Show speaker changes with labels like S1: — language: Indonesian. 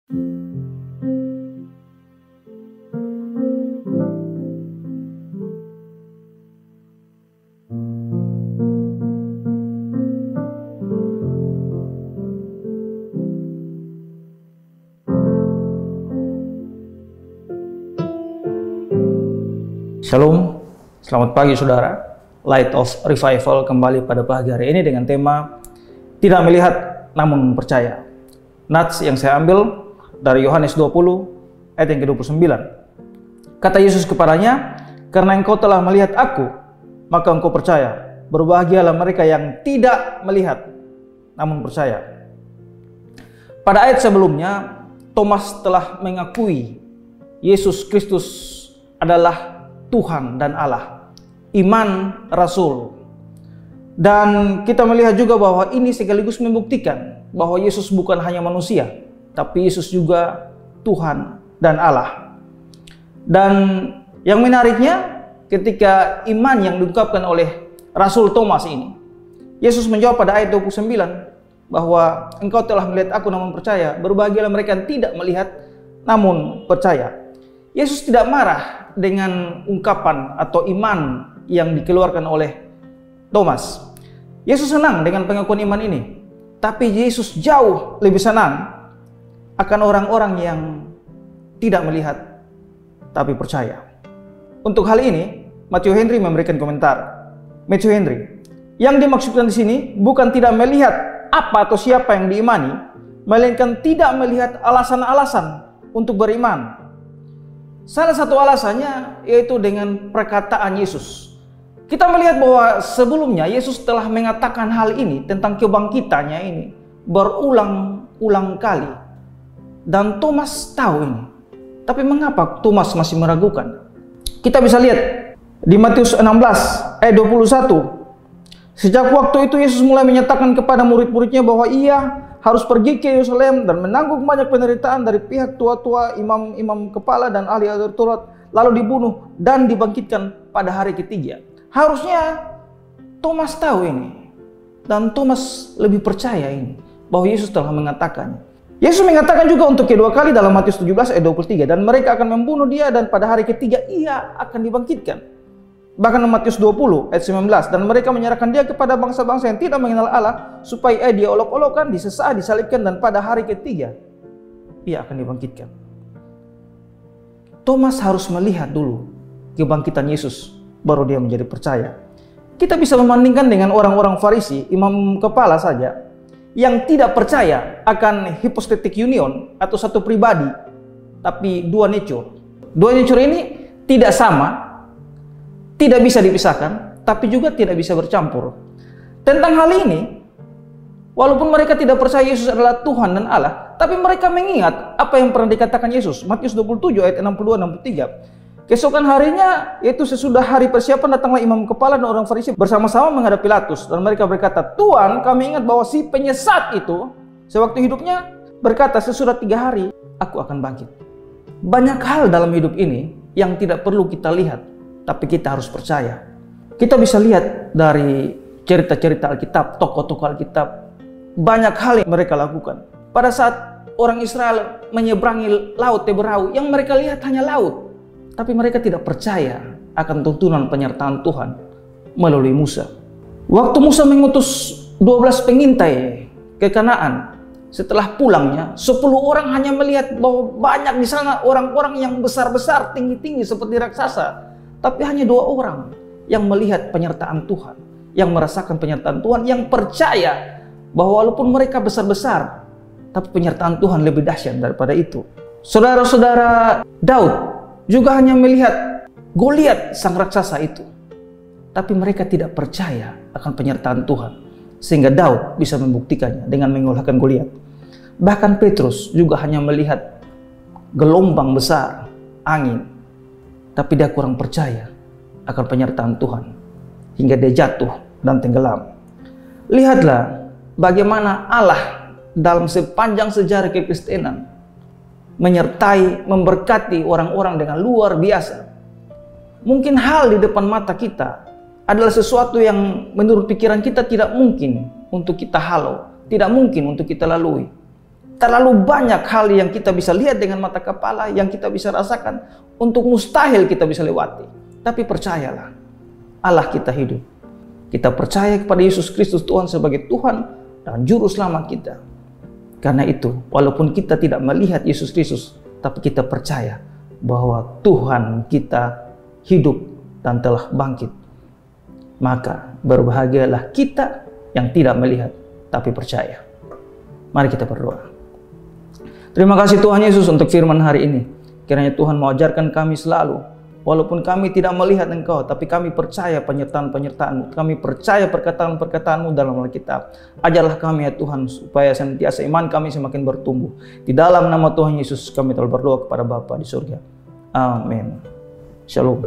S1: Shalom, selamat pagi saudara. Light of Revival kembali pada pagi hari ini dengan tema tidak melihat namun percaya. Nats yang saya ambil dari Yohanes 20 ayat yang ke-29. Kata Yesus kepadanya, "Karena engkau telah melihat aku, maka engkau percaya. Berbahagialah mereka yang tidak melihat namun percaya." Pada ayat sebelumnya, Thomas telah mengakui Yesus Kristus adalah Tuhan dan Allah, iman Rasul. Dan kita melihat juga bahwa ini sekaligus membuktikan bahwa Yesus bukan hanya manusia, tapi Yesus juga Tuhan dan Allah. Dan yang menariknya, ketika iman yang diungkapkan oleh Rasul Thomas ini, Yesus menjawab pada ayat 29 bahwa engkau telah melihat aku namun percaya, berbahagialah mereka yang tidak melihat namun percaya. Yesus tidak marah dengan ungkapan atau iman yang dikeluarkan oleh Thomas. Yesus senang dengan pengakuan iman ini. Tapi Yesus jauh lebih senang akan orang-orang yang tidak melihat tapi percaya. Untuk hal ini, Matthew Henry memberikan komentar. Matthew Henry, yang dimaksudkan di sini bukan tidak melihat apa atau siapa yang diimani, melainkan tidak melihat alasan-alasan untuk beriman. Salah satu alasannya yaitu dengan perkataan Yesus. Kita melihat bahwa sebelumnya Yesus telah mengatakan hal ini tentang kebangkitannya ini berulang-ulang kali. Dan Thomas tahu ini. Tapi mengapa Thomas masih meragukan? Kita bisa lihat di Matius 16 ayat 21. Sejak waktu itu Yesus mulai menyatakan kepada murid-muridnya bahwa ia harus pergi ke Yerusalem dan menanggung banyak penderitaan dari pihak tua-tua, imam-imam kepala dan ahli Taurat, lalu dibunuh dan dibangkitkan pada hari ketiga. Harusnya Thomas tahu ini, dan Thomas lebih percaya ini bahwa Yesus telah mengatakannya. Yesus mengatakan juga untuk kedua kali dalam Matius 17 ayat 23, dan mereka akan membunuh dia dan pada hari ketiga ia akan dibangkitkan. Bahkan Matius 20 ayat 19, dan mereka menyerahkan dia kepada bangsa-bangsa yang tidak mengenal Allah, supaya dia olok-olokkan, disesah, disalibkan, dan pada hari ketiga ia akan dibangkitkan. Thomas harus melihat dulu kebangkitan Yesus, baru dia menjadi percaya. Kita bisa membandingkan dengan orang-orang Farisi, imam kepala saja, yang tidak percaya akan hypostatic union atau satu pribadi, tapi dua nature. Dua nature ini tidak sama, tidak bisa dipisahkan, tapi juga tidak bisa bercampur. Tentang hal ini, walaupun mereka tidak percaya Yesus adalah Tuhan dan Allah, tapi mereka mengingat apa yang pernah dikatakan Yesus. Matius 27 ayat 62-63. Keesokan harinya, yaitu sesudah hari persiapan, datanglah imam kepala dan orang Farisi bersama-sama menghadap Pilatus. Dan mereka berkata, "Tuan, kami ingat bahwa si penyesat itu, sewaktu hidupnya, berkata, sesudah 3 hari, aku akan bangkit." Banyak hal dalam hidup ini yang tidak perlu kita lihat, tapi kita harus percaya. Kita bisa lihat dari cerita-cerita Alkitab, tokoh-tokoh Alkitab, banyak hal yang mereka lakukan. Pada saat orang Israel menyeberangi laut Teberau, yang mereka lihat hanya laut, tapi mereka tidak percaya akan tuntunan penyertaan Tuhan melalui Musa. Waktu Musa mengutus 12 pengintai ke Kanaan, setelah pulangnya 10 orang hanya melihat bahwa banyak di sana orang-orang yang besar-besar, tinggi-tinggi seperti raksasa. Tapi hanya 2 orang yang melihat penyertaan Tuhan, yang merasakan penyertaan Tuhan, yang percaya bahwa walaupun mereka besar-besar, tapi penyertaan Tuhan lebih dahsyat daripada itu. Saudara-saudara, Daud juga hanya melihat Goliat sang raksasa itu, tapi mereka tidak percaya akan penyertaan Tuhan, sehingga Daud bisa membuktikannya dengan mengalahkan Goliat. Bahkan Petrus juga hanya melihat gelombang besar, angin, tapi dia kurang percaya akan penyertaan Tuhan, hingga dia jatuh dan tenggelam. Lihatlah bagaimana Allah dalam sepanjang sejarah kekristenan menyertai, memberkati orang-orang dengan luar biasa. Mungkin hal di depan mata kita adalah sesuatu yang menurut pikiran kita tidak mungkin untuk kita halau, tidak mungkin untuk kita lalui. terlalu banyak hal yang kita bisa lihat dengan mata kepala, yang kita bisa rasakan, untuk mustahil kita bisa lewati. Tapi percayalah, Allah kita hidup. Kita percaya kepada Yesus Kristus Tuhan sebagai Tuhan dan Juru Selamat kita. Karena itu, walaupun kita tidak melihat Yesus Kristus, tapi kita percaya bahwa Tuhan kita hidup dan telah bangkit. Maka berbahagialah kita yang tidak melihat, tapi percaya. Mari kita berdoa. Terima kasih Tuhan Yesus untuk firman hari ini. Kiranya Tuhan mengajarkan kami selalu, walaupun kami tidak melihat Engkau, tapi kami percaya penyertaan-penyertaan-Mu. Kami percaya perkataan-perkataan-Mu dalam Alkitab. Ajarlah kami ya Tuhan, supaya senantiasa iman kami semakin bertumbuh. Di dalam nama Tuhan Yesus kami telah berdoa kepada Bapa di surga. Amin. Shalom.